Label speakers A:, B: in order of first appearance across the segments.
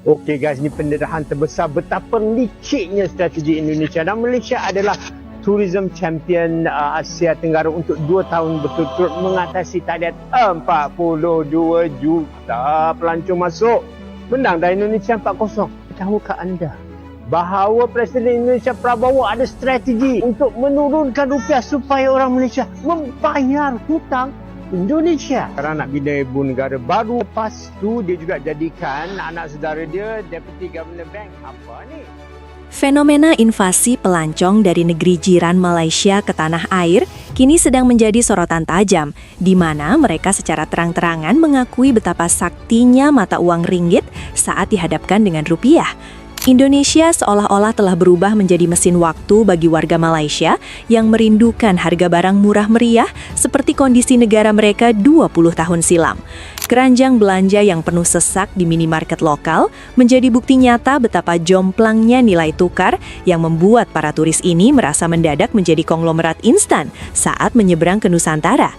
A: Okey guys, ini pendarahan terbesar betapa liciknya strategi Indonesia, dan Malaysia adalah tourism champion Asia Tenggara untuk 2 tahun berturut-turut mengatasi target 42 juta pelancong masuk. Menang dari Indonesia 4-0. Tahukah anda bahawa Presiden Indonesia Prabowo ada strategi untuk menurunkan rupiah supaya orang Malaysia membayar hutang Indonesia? Sekarang nak bina ibu negara baru. Lepas tu dia juga jadikan anak saudara dia Deputy Governor Bank. Apa ni?
B: Fenomena invasi pelancong dari negeri jiran Malaysia ke tanah air kini sedang menjadi sorotan tajam, di mana mereka secara terang-terangan mengakui betapa saktinya mata uang ringgit saat dihadapkan dengan rupiah. Indonesia seolah-olah telah berubah menjadi mesin waktu bagi warga Malaysia yang merindukan harga barang murah meriah seperti kondisi negara mereka 20 tahun silam. Keranjang belanja yang penuh sesak di minimarket lokal menjadi bukti nyata betapa jomplangnya nilai tukar yang membuat para turis ini merasa mendadak menjadi konglomerat instan saat menyeberang ke Nusantara.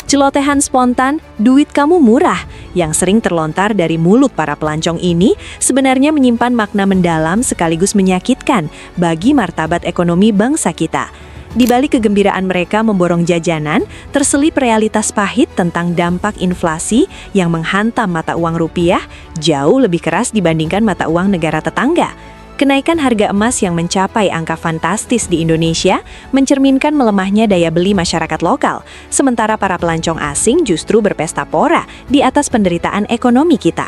B: Celotehan spontan, duit kamu murah, yang sering terlontar dari mulut para pelancong ini sebenarnya menyimpan makna mendalam sekaligus menyakitkan bagi martabat ekonomi bangsa kita. Di balik kegembiraan mereka memborong jajanan, terselip realitas pahit tentang dampak inflasi yang menghantam mata uang rupiah jauh lebih keras dibandingkan mata uang negara tetangga. Kenaikan harga emas yang mencapai angka fantastis di Indonesia mencerminkan melemahnya daya beli masyarakat lokal, sementara para pelancong asing justru berpesta pora di atas penderitaan ekonomi kita.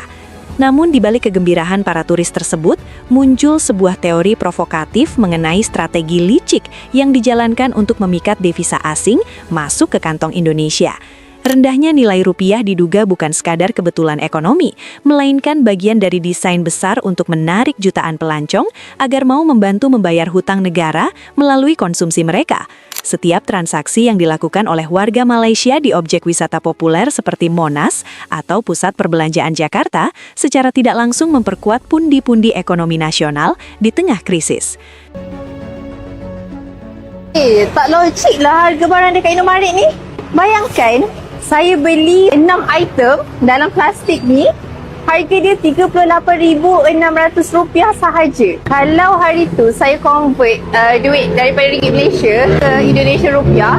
B: Namun di balik kegembirahan para turis tersebut, muncul sebuah teori provokatif mengenai strategi licik yang dijalankan untuk memikat devisa asing masuk ke kantong Indonesia. Rendahnya nilai rupiah diduga bukan sekadar kebetulan ekonomi, melainkan bagian dari desain besar untuk menarik jutaan pelancong agar mau membantu membayar hutang negara melalui konsumsi mereka. Setiap transaksi yang dilakukan oleh warga Malaysia di objek wisata populer seperti Monas atau Pusat Perbelanjaan Jakarta secara tidak langsung memperkuat pundi-pundi ekonomi nasional di tengah krisis.
C: Tak logik lah harga barang dekat Indomaret ni. Bayangkan, saya beli 6 item dalam plastik ni, harga dia RM38,600 sahaja. Kalau hari tu saya convert duit daripada ringgit Malaysia ke Indonesia rupiah,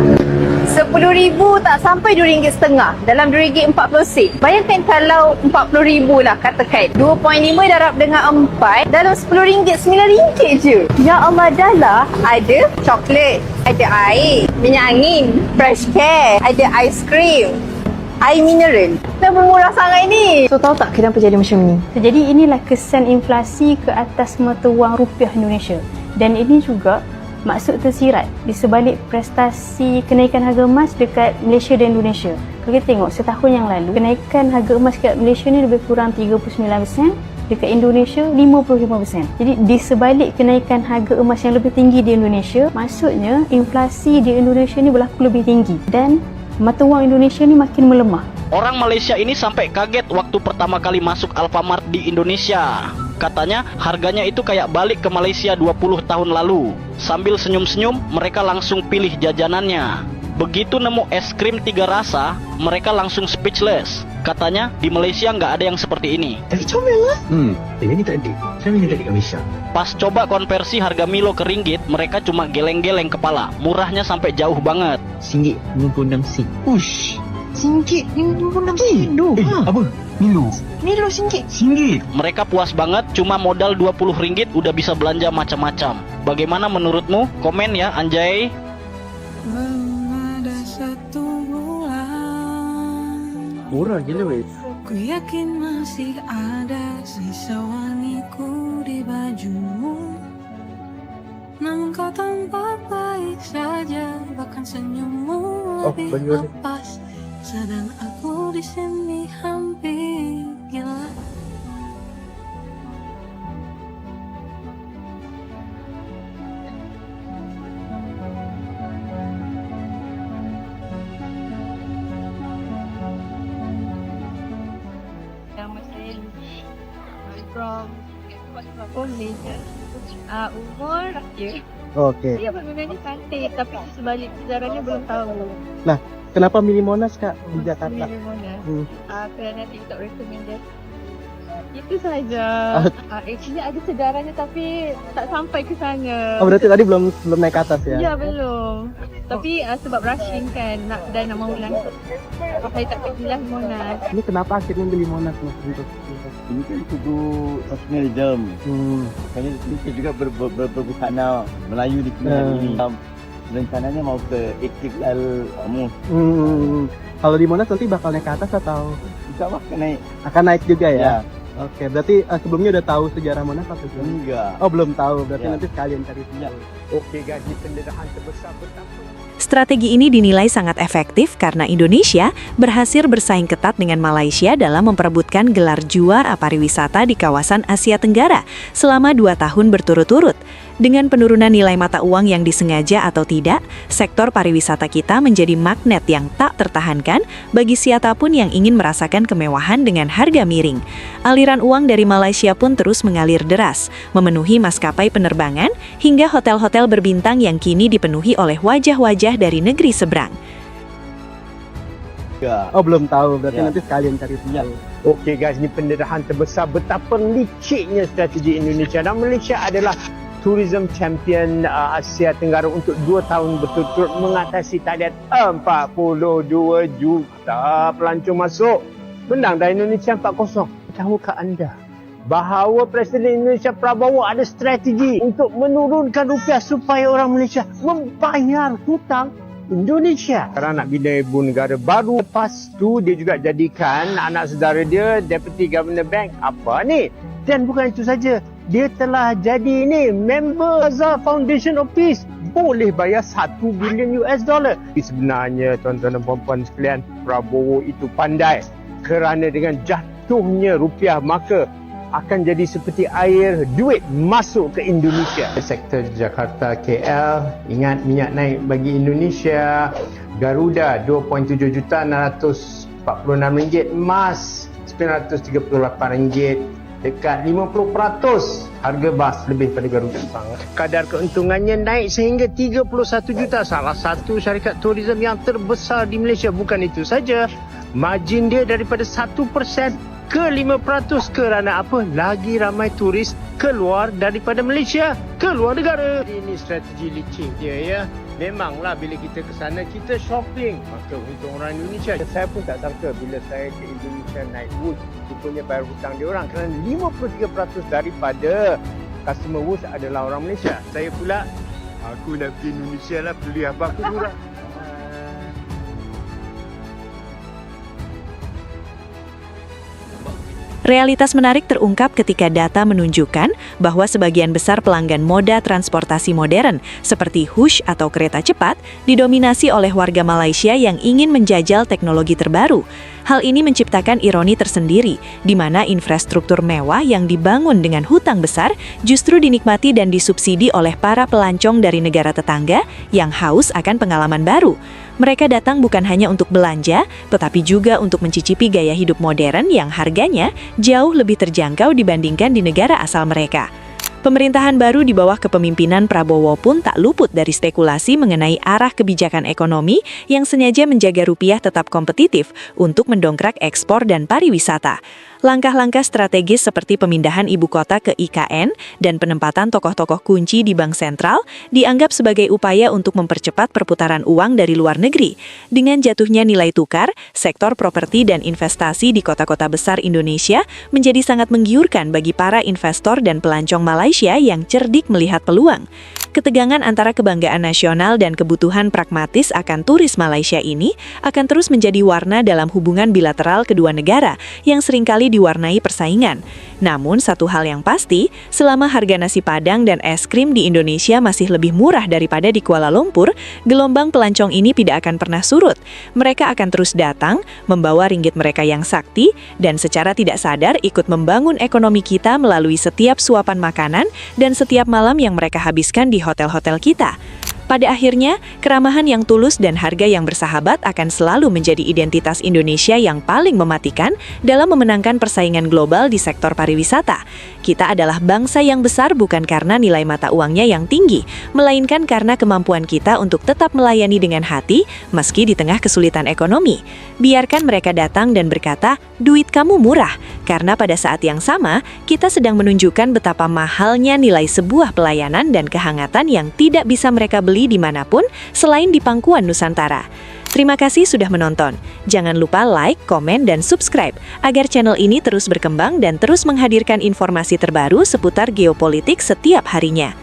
C: RM10,000 tak sampai RM2.50 dalam RM2.40. Bayangkan kalau RM40,000 lah katakan. 2.5 darab dengan 4 dalam RM10, RM9 je. Ya Allah, dah lah. Ada coklat, ada air, minyak angin, fresh care, ada aiskrim, air mineral. Kenapa murah sangat ni? So tahu tak kenapa jadi macam ni?
D: Jadi inilah kesan inflasi ke atas mata wang rupiah Indonesia. Dan ini juga maksud tersirat di sebalik prestasi kenaikan harga emas dekat Malaysia dan Indonesia. Kalau kita tengok setahun yang lalu, kenaikan harga emas dekat Malaysia ni lebih kurang 39%, dekat Indonesia 55%. Jadi di sebalik kenaikan harga emas yang lebih tinggi di Indonesia, maksudnya inflasi di Indonesia ni berlaku lebih tinggi dan mata wang Indonesia ni makin melemah.
E: Orang Malaysia ini sampai kaget waktu pertama kali masuk Alfamart di Indonesia. Katanya harganya itu kayak balik ke Malaysia 20 tahun lalu. Sambil senyum-senyum, mereka langsung pilih jajanannya. Begitu nemu es krim 3 rasa, mereka langsung speechless. Katanya di Malaysia nggak ada yang seperti ini.
F: Comel lah. Ini tak ada. Saya minta dekat Malaysia.
E: Pas coba konversi harga Milo ke ringgit, mereka cuma geleng-geleng kepala. Murahnya sampai jauh banget.
F: RM1.56. Ush.
D: RM56.
F: Apa? Milo
D: RM1.
E: Mereka puas banget, cuma modal RM20 udah bisa belanja macam-macam. Bagaimana menurutmu? Komen ya, anjay.
G: Ada satu bulan,
A: Murah gila weh.
G: ku yakin masih ada sisa wangiku di bajumu. Namun kau tampak baik saja, bahkan senyummu lebih
A: baju ni.
G: lepas. Sedang aku di sini hampir gila.
H: Nama saya Lucy. From Malaysia. Umur je.
I: Okey.
H: Dia sebenarnya cantik, tapi sebalik sejarahnya belum tahu.
I: Kenapa milih Monas Kak di Jakarta?
H: Milih mana? Kerana TikTok recommended. Itu saja. Actually ada sejarahnya tapi tak sampai ke sana.
I: Oh, berarti tadi belum naik ke atas ya?
H: Ya belum. Tapi sebab rushing kan nak mau langsung. Saya tak pergilah Monas.
I: Ini kenapa akhirnya beli Monas Mas untuk?
J: Ini kan kubu nasionalism. Makanya kita juga berbusana Melayu di sini. Rencananya mau ke Istiqlal Mus.
I: Kalau di Monas nanti bakal naik ke atas atau?
J: Bisa akan naik.
I: Akan naik juga ya?
J: Ya.
I: Oke, berarti sebelumnya udah tahu sejarah Monas atau belum?
J: Enggak.
I: Oh, belum tahu. Berarti
J: Ya.
I: nanti sekalian cari tahu.
A: Okey guys, ini pendarahan terbesar betapa.
B: Strategi ini dinilai sangat efektif karena Indonesia berhasil bersaing ketat dengan Malaysia dalam memperebutkan gelar juara pariwisata di kawasan Asia Tenggara selama 2 tahun berturut-turut. Dengan penurunan nilai mata uang yang disengaja atau tidak, sektor pariwisata kita menjadi magnet yang tak tertahankan bagi siapapun yang ingin merasakan kemewahan dengan harga miring. Aliran uang dari Malaysia pun terus mengalir deras, memenuhi maskapai penerbangan hingga hotel-hotel berbintang yang kini dipenuhi oleh wajah-wajah dari negeri seberang.
J: Enggak.
I: Oh, belum tahu. Berarti
J: Ya.
I: nanti sekalian cari tahu.
A: Okey guys, ini pendarahan terbesar betapa liciknya strategi Indonesia, dan Malaysia adalah tourism champion Asia Tenggara untuk 2 tahun berturut-turut mengatasi target 42 juta pelancong masuk. Menang dari Indonesia 4-0. Tahukah anda bahawa Presiden Indonesia Prabowo ada strategi untuk menurunkan rupiah supaya orang Malaysia membayar hutang Indonesia kerana nak bina ibu negara baru. Lepas tu dia juga jadikan anak saudara dia Deputy Governor Bank. Apa ni? Dan bukan itu saja, dia telah jadi member Azhar Foundation of Peace. Boleh bayar 1 bilion US dollar. Sebenarnya tuan-tuan dan puan-puan sekalian, Prabowo itu pandai kerana dengan jatuhnya rupiah maka akan jadi seperti air duit masuk ke Indonesia. Sektor Jakarta KL, ingat minyak naik bagi Indonesia. Garuda 2.7 juta 646 ringgit, emas 938 ringgit, dekat 50% harga bas lebih pada Garuda. Kadar keuntungannya naik sehingga 31 juta. Salah satu syarikat tourism yang terbesar di Malaysia. Bukan itu saja, margin dia daripada 1% ke 5% kerana apa? Lagi ramai turis keluar daripada Malaysia, keluar negara. Ini strategi licik dia ya. Memanglah bila kita ke sana kita shopping, maka untuk orang Indonesia. Saya pun tak sangka bila saya ke Indonesia naik Woods, rupanya bayar hutang dia orang kerana 53% daripada customer Woods adalah orang Malaysia. Saya pula, aku nak pergi Indonesia lah, beli apa aku murah.
B: Realitas menarik terungkap ketika data menunjukkan bahwa sebagian besar pelanggan moda transportasi modern seperti Hush atau kereta cepat didominasi oleh warga Malaysia yang ingin menjajal teknologi terbaru. Hal ini menciptakan ironi tersendiri, di mana infrastruktur mewah yang dibangun dengan hutang besar justru dinikmati dan disubsidi oleh para pelancong dari negara tetangga yang haus akan pengalaman baru. Mereka datang bukan hanya untuk belanja, tetapi juga untuk mencicipi gaya hidup modern yang harganya jauh lebih terjangkau dibandingkan di negara asal mereka. Pemerintahan baru di bawah kepemimpinan Prabowo pun tak luput dari spekulasi mengenai arah kebijakan ekonomi yang sengaja menjaga rupiah tetap kompetitif untuk mendongkrak ekspor dan pariwisata. Langkah-langkah strategis seperti pemindahan ibu kota ke IKN dan penempatan tokoh-tokoh kunci di Bank Sentral dianggap sebagai upaya untuk mempercepat perputaran uang dari luar negeri. Dengan jatuhnya nilai tukar, sektor properti dan investasi di kota-kota besar Indonesia menjadi sangat menggiurkan bagi para investor dan pelancong Malaysia yang cerdik melihat peluang. Ketegangan antara kebanggaan nasional dan kebutuhan pragmatis akan turis Malaysia ini akan terus menjadi warna dalam hubungan bilateral kedua negara yang seringkali diwarnai persaingan. Namun satu hal yang pasti, selama harga nasi Padang dan es krim di Indonesia masih lebih murah daripada di Kuala Lumpur, gelombang pelancong ini tidak akan pernah surut. Mereka akan terus datang, membawa ringgit mereka yang sakti, dan secara tidak sadar ikut membangun ekonomi kita melalui setiap suapan makanan dan setiap malam yang mereka habiskan di hotel-hotel kita. Pada akhirnya, keramahan yang tulus dan harga yang bersahabat akan selalu menjadi identitas Indonesia yang paling mematikan dalam memenangkan persaingan global di sektor pariwisata. Kita adalah bangsa yang besar bukan karena nilai mata uangnya yang tinggi, melainkan karena kemampuan kita untuk tetap melayani dengan hati meski di tengah kesulitan ekonomi. Biarkan mereka datang dan berkata, duit kamu murah. Karena pada saat yang sama, kita sedang menunjukkan betapa mahalnya nilai sebuah pelayanan dan kehangatan yang tidak bisa mereka beli dimanapun selain di pangkuan Nusantara. Terima kasih sudah menonton. Jangan lupa like, komen, dan subscribe agar channel ini terus berkembang dan terus menghadirkan informasi terbaru seputar geopolitik setiap harinya.